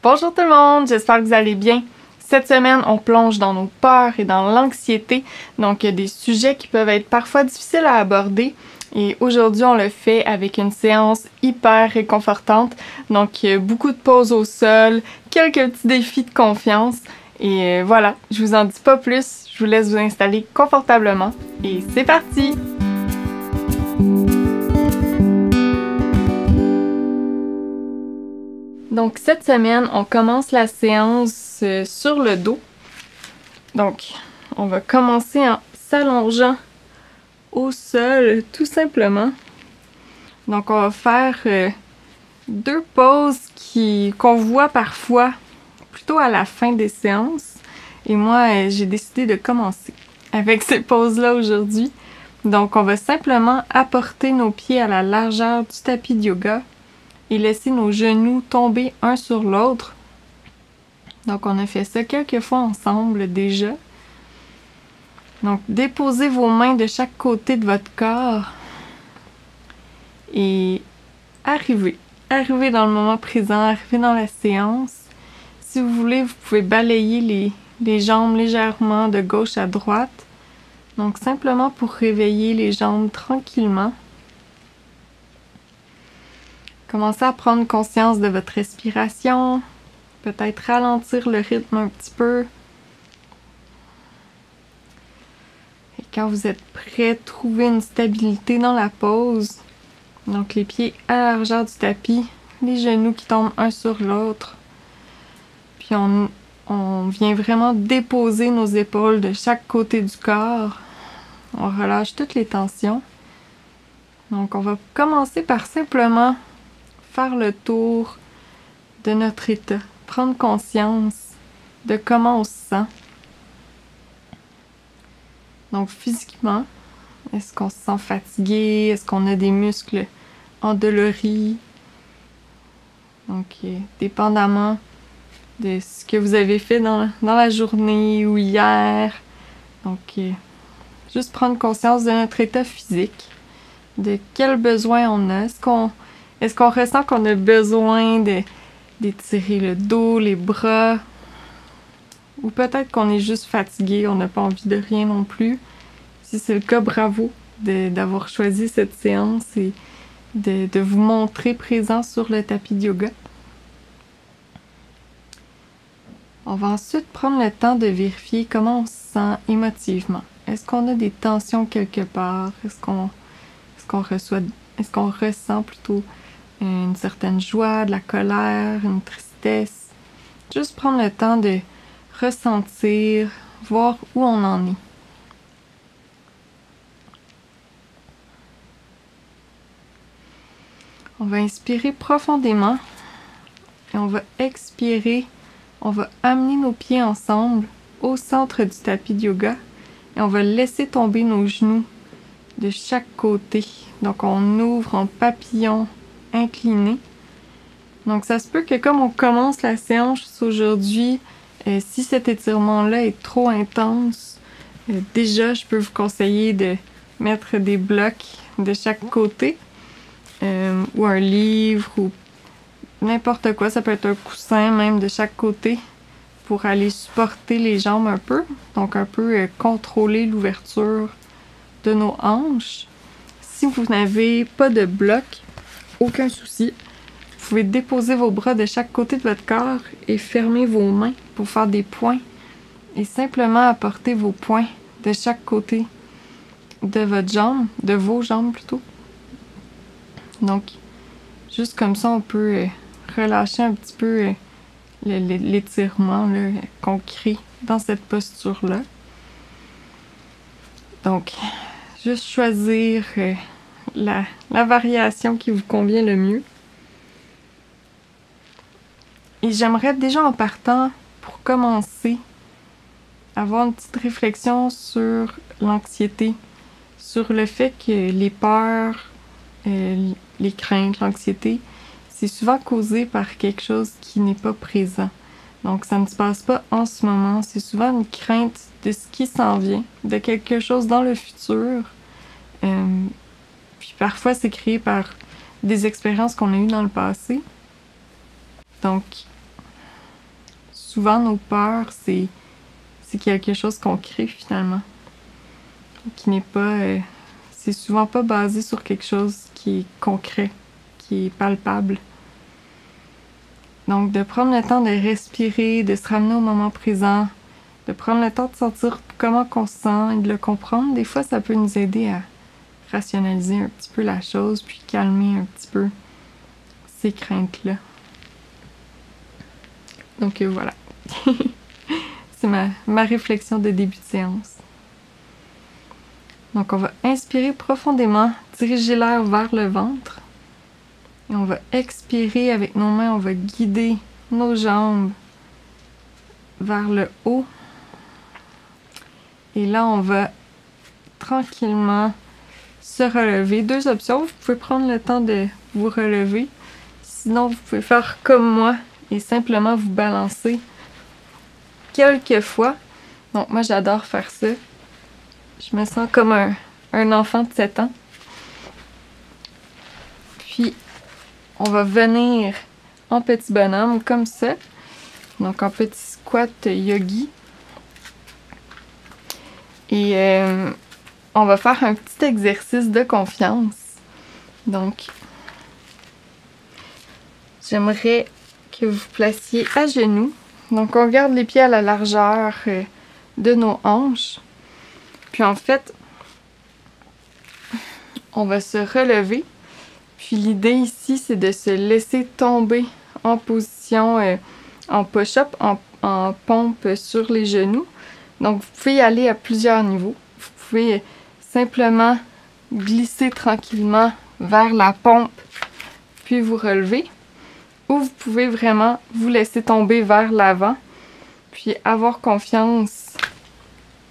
Bonjour tout le monde, j'espère que vous allez bien. Cette semaine, on plonge dans nos peurs et dans l'anxiété, donc il y a des sujets qui peuvent être parfois difficiles à aborder. Et aujourd'hui, on le fait avec une séance hyper réconfortante, donc beaucoup de pauses au sol, quelques petits défis de confiance. Et voilà, je vous en dis pas plus, je vous laisse vous installer confortablement et c'est parti! Donc cette semaine, on commence la séance sur le dos. Donc, on va commencer en s'allongeant au sol, tout simplement. Donc on va faire deux poses qu'on voit parfois plutôt à la fin des séances. Et moi, j'ai décidé de commencer avec ces poses-là aujourd'hui. Donc on va simplement apporter nos pieds à la largeur du tapis de yoga et laisser nos genoux tomber un sur l'autre. Donc on a fait ça quelques fois ensemble déjà. Donc déposez vos mains de chaque côté de votre corps et arrivez dans le moment présent, arrivez dans la séance. Si vous voulez, vous pouvez balayer les jambes légèrement de gauche à droite. Donc simplement pour réveiller les jambes tranquillement. Commencez à prendre conscience de votre respiration, peut-être ralentir le rythme un petit peu. Et quand vous êtes prêt, trouvez une stabilité dans la pose. Donc les pieds à la largeur du tapis, les genoux qui tombent un sur l'autre. Puis on vient vraiment déposer nos épaules de chaque côté du corps. On relâche toutes les tensions. Donc on va commencer par simplement faire le tour de notre état, prendre conscience de comment on se sent. Donc physiquement, est-ce qu'on se sent fatigué? Est-ce qu'on a des muscles endoloris? Donc dépendamment de ce que vous avez fait dans la journée ou hier. Donc juste prendre conscience de notre état physique, de quels besoins on a. Est-ce qu'on ressent qu'on a besoin d'étirer le dos, les bras? Ou peut-être qu'on est juste fatigué, on n'a pas envie de rien non plus. Si c'est le cas, bravo d'avoir choisi cette séance et de vous montrer présent sur le tapis de yoga. On va ensuite prendre le temps de vérifier comment on se sent émotivement. Est-ce qu'on a des tensions quelque part? Est-ce qu'on ressent plutôt une certaine joie, de la colère, une tristesse? Juste prendre le temps de ressentir, voir où on en est. On va inspirer profondément et on va expirer. On va amener nos pieds ensemble au centre du tapis de yoga et on va laisser tomber nos genoux de chaque côté. Donc on ouvre en papillon incliné. Donc ça se peut que comme on commence la séance aujourd'hui, si cet étirement-là est trop intense, déjà je peux vous conseiller de mettre des blocs de chaque côté ou un livre ou n'importe quoi, ça peut être un coussin même de chaque côté pour aller supporter les jambes un peu, donc un peu contrôler l'ouverture de nos hanches. Si vous n'avez pas de bloc, aucun souci. Vous pouvez déposer vos bras de chaque côté de votre corps et fermer vos mains pour faire des points et simplement apporter vos poings de chaque côté de votre jambe, de vos jambes plutôt. Donc, juste comme ça, on peut relâcher un petit peu l'étirement qu'on crée dans cette posture-là. Donc, juste choisir la variation qui vous convient le mieux. Et j'aimerais déjà en partant, pour commencer, avoir une petite réflexion sur l'anxiété, sur le fait que les peurs, les craintes, l'anxiété, c'est souvent causé par quelque chose qui n'est pas présent. Donc ça ne se passe pas en ce moment, c'est souvent une crainte de ce qui s'en vient, de quelque chose dans le futur. Puis parfois c'est créé par des expériences qu'on a eues dans le passé. Donc souvent nos peurs, c'est quelque chose qu'on crée finalement. Qui n'est pas... c'est souvent pas basé sur quelque chose qui est concret, qui est palpable. Donc de prendre le temps de respirer, de se ramener au moment présent, de prendre le temps de sentir comment on se sent et de le comprendre, des fois ça peut nous aider à rationaliser un petit peu la chose, puis calmer un petit peu ces craintes-là. Donc voilà. C'est ma réflexion de début de séance. Donc on va inspirer profondément, diriger l'air vers le ventre. Et on va expirer avec nos mains, on va guider nos jambes vers le haut. Et là, on va tranquillement se relever. Deux options, vous pouvez prendre le temps de vous relever. Sinon, vous pouvez faire comme moi et simplement vous balancer quelques fois. Donc moi, j'adore faire ça. Je me sens comme un enfant de 7 ans. Puis, on va venir en petit bonhomme, comme ça. Donc, en petit squat yogi. Et on va faire un petit exercice de confiance. Donc, j'aimerais que vous vous placiez à genoux. Donc, on garde les pieds à la largeur de nos hanches. Puis, en fait, on va se relever. Puis l'idée ici, c'est de se laisser tomber en position, en push-up, en pompe sur les genoux. Donc vous pouvez y aller à plusieurs niveaux. Vous pouvez simplement glisser tranquillement vers la pompe, puis vous relever. Ou vous pouvez vraiment vous laisser tomber vers l'avant, puis avoir confiance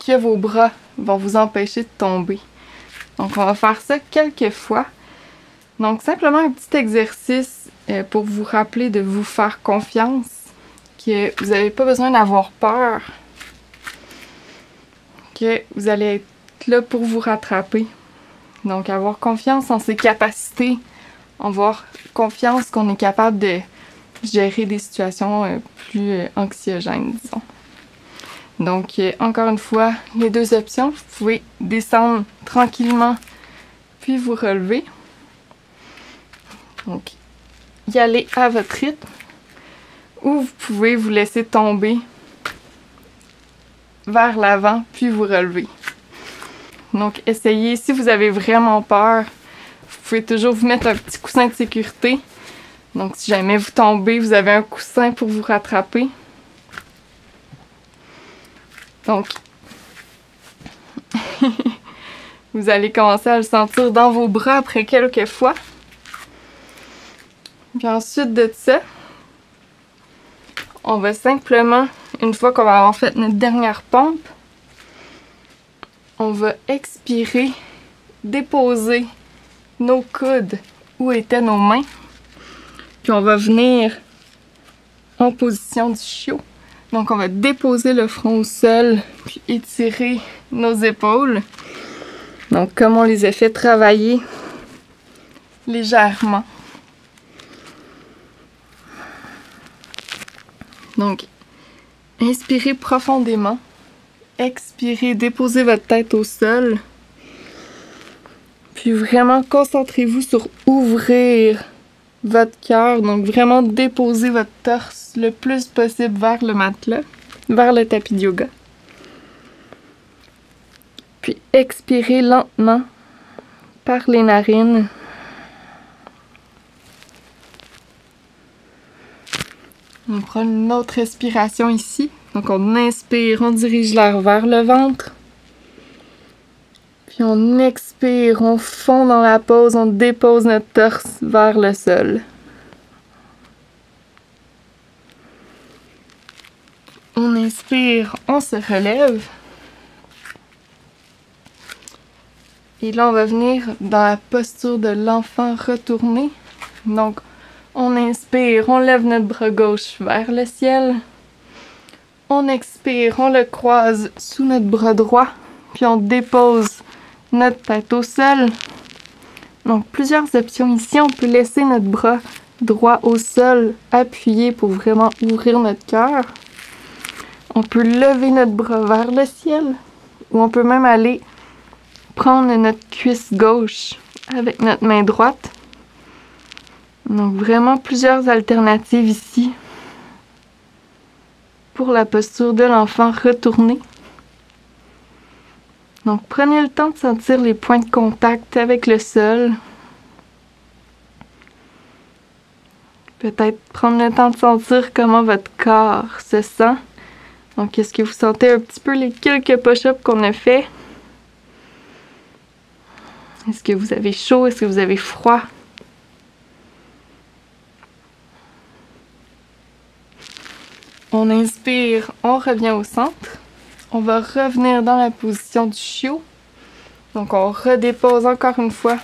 que vos bras vont vous empêcher de tomber. Donc on va faire ça quelques fois. Donc, simplement un petit exercice pour vous rappeler de vous faire confiance, que vous n'avez pas besoin d'avoir peur, que vous allez être là pour vous rattraper. Donc, avoir confiance en ses capacités, avoir confiance qu'on est capable de gérer des situations plus anxiogènes, disons. Donc, encore une fois, les deux options, vous pouvez descendre tranquillement, puis vous relever. Donc, y aller à votre rythme, ou vous pouvez vous laisser tomber vers l'avant, puis vous relever. Donc, essayez, si vous avez vraiment peur, vous pouvez toujours vous mettre un petit coussin de sécurité. Donc, si jamais vous tombez, vous avez un coussin pour vous rattraper. Donc, vous allez commencer à le sentir dans vos bras après quelques fois. Puis ensuite de ça, on va simplement, une fois qu'on va avoir fait notre dernière pompe, on va expirer, déposer nos coudes où étaient nos mains. Puis on va venir en position du chiot. Donc on va déposer le front au sol, puis étirer nos épaules. Donc comme on les a fait travailler légèrement. Donc, inspirez profondément. Expirez, déposez votre tête au sol. Puis vraiment, concentrez-vous sur ouvrir votre cœur. Donc, vraiment déposer votre torse le plus possible vers le matelas, vers le tapis de yoga. Puis, expirez lentement par les narines. On prend une autre respiration ici. Donc on inspire, on dirige l'air vers le ventre. Puis on expire, on fond dans la pose, on dépose notre torse vers le sol. On inspire, on se relève. Et là on va venir dans la posture de l'enfant retourné. Donc on inspire, on lève notre bras gauche vers le ciel. On expire, on le croise sous notre bras droit. Puis on dépose notre tête au sol. Donc plusieurs options ici. On peut laisser notre bras droit au sol appuyé pour vraiment ouvrir notre cœur. On peut lever notre bras vers le ciel ou on peut même aller prendre notre cuisse gauche avec notre main droite. Donc vraiment plusieurs alternatives ici pour la posture de l'enfant retourné. Donc prenez le temps de sentir les points de contact avec le sol. Peut-être prendre le temps de sentir comment votre corps se sent. Donc est-ce que vous sentez un petit peu les quelques push-ups qu'on a fait? Est-ce que vous avez chaud? Est-ce que vous avez froid? On inspire, on revient au centre. On va revenir dans la position du chiot. Donc on redépose encore une fois.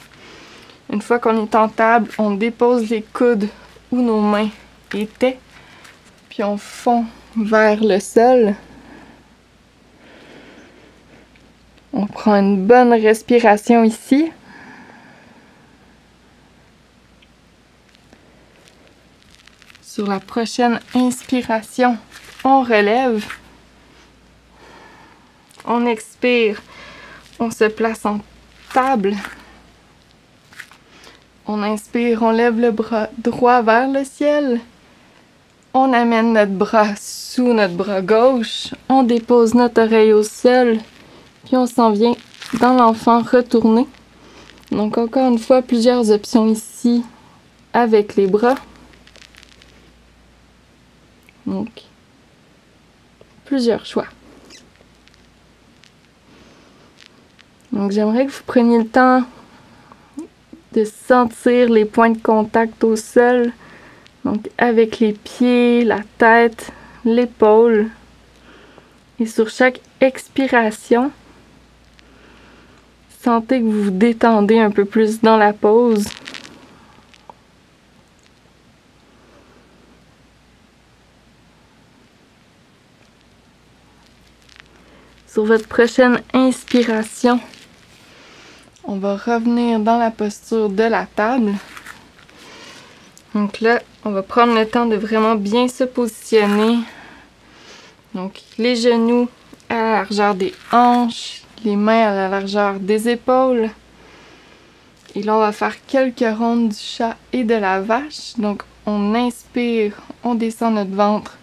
Une fois qu'on est en table, on dépose les coudes où nos mains étaient. Puis on fond vers le sol. On prend une bonne respiration ici. Sur la prochaine inspiration, on relève. On expire. On se place en table. On inspire, on lève le bras droit vers le ciel. On amène notre bras sous notre bras gauche. On dépose notre oreille au sol. Puis on s'en vient dans l'enfant retourné. Donc encore une fois, plusieurs options ici avec les bras. Donc, plusieurs choix. Donc j'aimerais que vous preniez le temps de sentir les points de contact au sol. Donc avec les pieds, la tête, l'épaule. Et sur chaque expiration, sentez que vous vous détendez un peu plus dans la pose. Sur votre prochaine inspiration, on va revenir dans la posture de la table. Donc là, on va prendre le temps de vraiment bien se positionner. Donc les genoux à la largeur des hanches, les mains à la largeur des épaules. Et là, on va faire quelques rondes du chat et de la vache. Donc on inspire, on descend notre ventre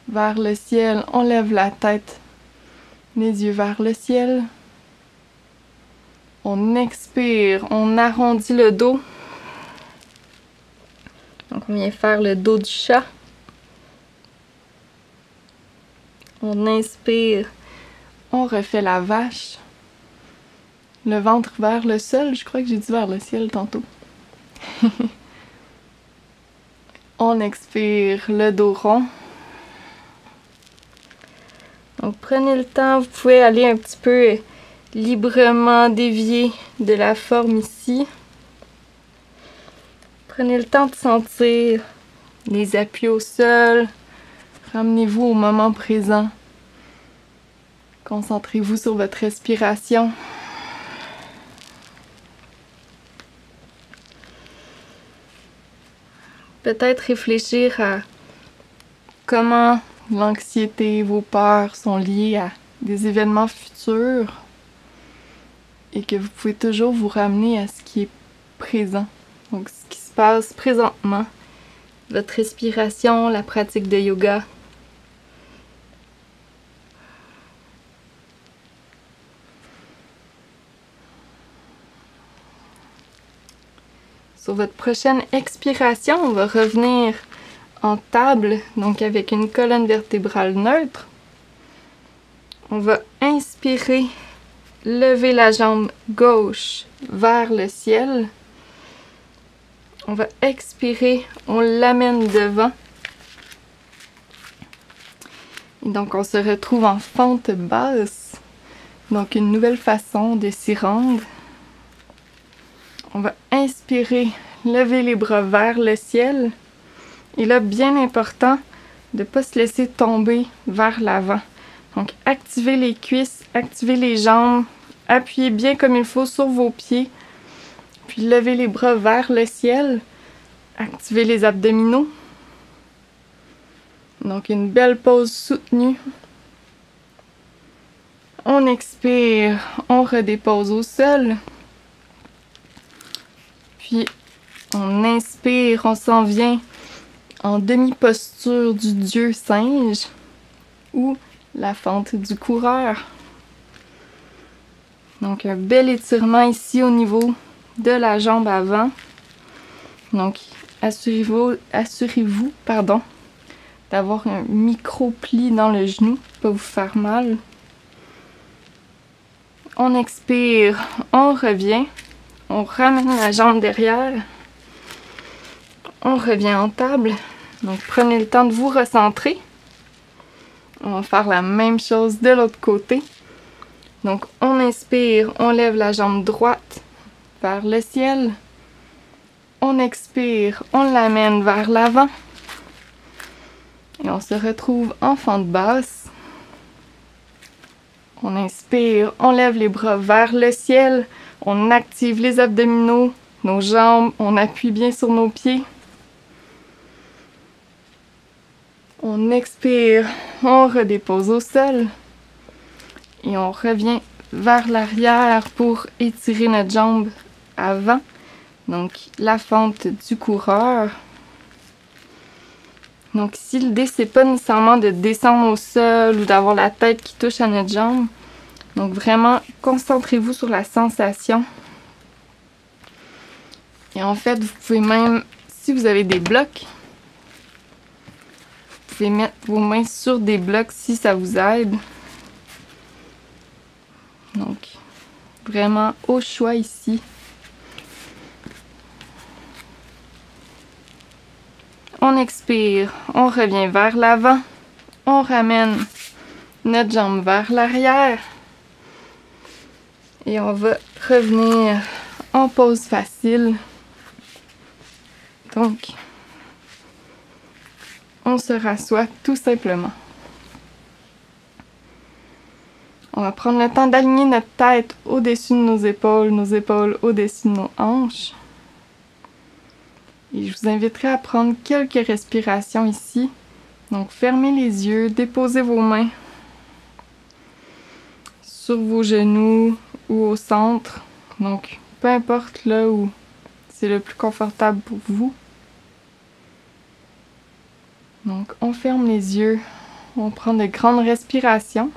vers le ciel, on lève la tête. Les yeux vers le ciel. On expire, on arrondit le dos. Donc on vient faire le dos du chat. On inspire, on refait la vache. Le ventre vers le sol, je crois que j'ai dit vers le ciel tantôt. On expire, le dos rond. Donc prenez le temps, vous pouvez aller un petit peu librement dévier de la forme ici. Prenez le temps de sentir les appuis au sol. Ramenez-vous au moment présent. Concentrez-vous sur votre respiration. Peut-être réfléchir à comment l'anxiété, vos peurs sont liées à des événements futurs et que vous pouvez toujours vous ramener à ce qui est présent. Donc, ce qui se passe présentement, votre respiration, la pratique de yoga. Sur votre prochaine expiration, on va revenir en table, donc avec une colonne vertébrale neutre. On va inspirer, lever la jambe gauche vers le ciel. On va expirer, on l'amène devant. Et donc on se retrouve en fente basse. Donc une nouvelle façon de s'y rendre. On va inspirer, lever les bras vers le ciel. Et là, bien important de ne pas se laisser tomber vers l'avant. Donc, activez les cuisses, activez les jambes, appuyez bien comme il faut sur vos pieds. Puis, levez les bras vers le ciel. Activez les abdominaux. Donc, une belle pose soutenue. on expire, on redépose au sol. Puis on inspire, on s'en vient en demi-posture du dieu singe ou la fente du coureur. Donc un bel étirement ici au niveau de la jambe avant. Donc assurez-vous d'avoir un micro-pli dans le genou pour pas vous faire mal. On expire, on revient, on ramène la jambe derrière, on revient en table. Donc prenez le temps de vous recentrer. On va faire la même chose de l'autre côté. Donc on inspire, on lève la jambe droite vers le ciel. On expire, on l'amène vers l'avant. Et on se retrouve en fente basse. On inspire, on lève les bras vers le ciel. On active les abdominaux, nos jambes, on appuie bien sur nos pieds. On expire, on redépose au sol. Et on revient vers l'arrière pour étirer notre jambe avant. Donc la fente du coureur. Donc ici, l'idée, c'est pas nécessairement de descendre au sol ou d'avoir la tête qui touche à notre jambe. Donc vraiment, concentrez-vous sur la sensation. Et en fait, vous pouvez même, si vous avez des blocs, vous pouvez mettre vos mains sur des blocs si ça vous aide. Donc, vraiment au choix ici. On expire, on revient vers l'avant, on ramène notre jambe vers l'arrière et on va revenir en pause facile. Donc, on se rassoit tout simplement. On va prendre le temps d'aligner notre tête au-dessus de nos épaules au-dessus de nos hanches. Et je vous inviterai à prendre quelques respirations ici. Donc, fermez les yeux, déposez vos mains sur vos genoux ou au centre. Donc, peu importe là où c'est le plus confortable pour vous. Donc, on ferme les yeux, on prend de grandes respirations.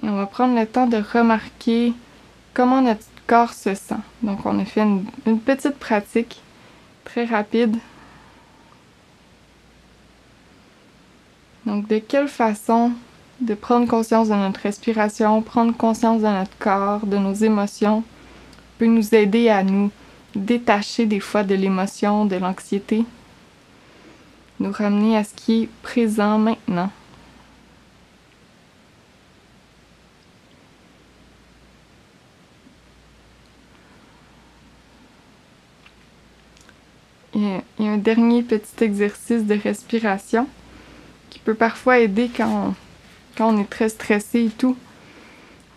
Et on va prendre le temps de remarquer comment notre corps se sent. Donc, on a fait une petite pratique très rapide. Donc, de quelle façon de prendre conscience de notre respiration, prendre conscience de notre corps, de nos émotions, peut nous aider à nous détacher des fois de l'émotion, de l'anxiété, nous ramener à ce qui est présent maintenant. Il y a un dernier petit exercice de respiration qui peut parfois aider quand on est très stressé et tout.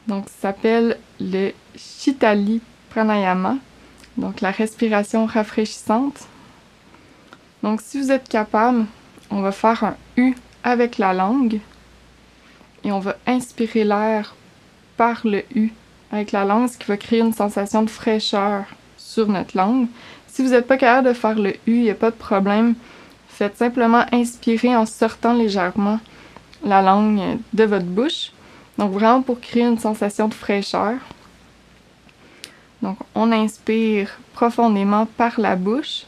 Donc, ça s'appelle le Shitali Pranayama, donc la respiration rafraîchissante. Donc, si vous êtes capable, on va faire un U avec la langue et on va inspirer l'air par le U avec la langue, ce qui va créer une sensation de fraîcheur sur notre langue. Si vous n'êtes pas capable de faire le U, il n'y a pas de problème. Faites simplement inspirer en sortant légèrement la langue de votre bouche. Donc vraiment pour créer une sensation de fraîcheur. Donc on inspire profondément par la bouche.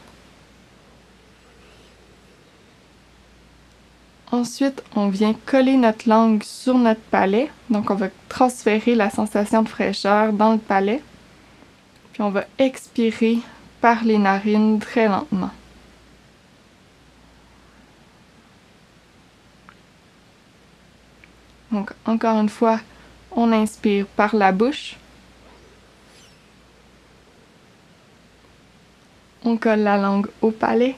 Ensuite, on vient coller notre langue sur notre palais. Donc on va transférer la sensation de fraîcheur dans le palais. Puis on va expirer par les narines très lentement. Donc, encore une fois, on inspire par la bouche. On colle la langue au palais.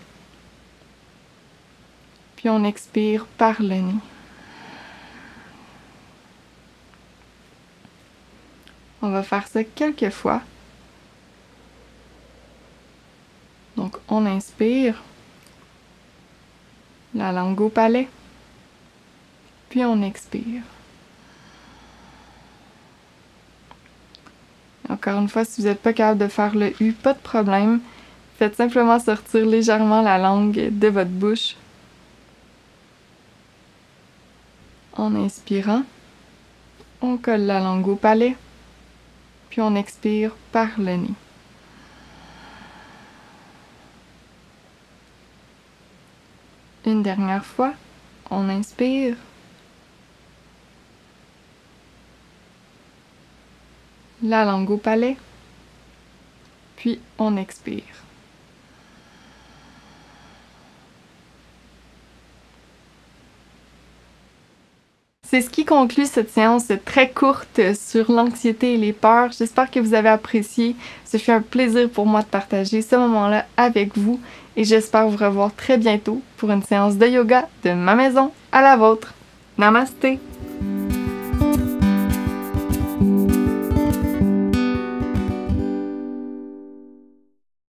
Puis on expire par le nez. On va faire ça quelques fois. Donc, on inspire. La langue au palais. puis on expire. Encore une fois, si vous n'êtes pas capable de faire le U, pas de problème. Faites simplement sortir légèrement la langue de votre bouche en inspirant. On colle la langue au palais, puis on expire par le nez. Une dernière fois, on inspire. La langue au palais, puis on expire. C'est ce qui conclut cette séance très courte sur l'anxiété et les peurs. J'espère que vous avez apprécié. Ce fut un plaisir pour moi de partager ce moment-là avec vous et j'espère vous revoir très bientôt pour une séance de yoga de ma maison à la vôtre. Namasté!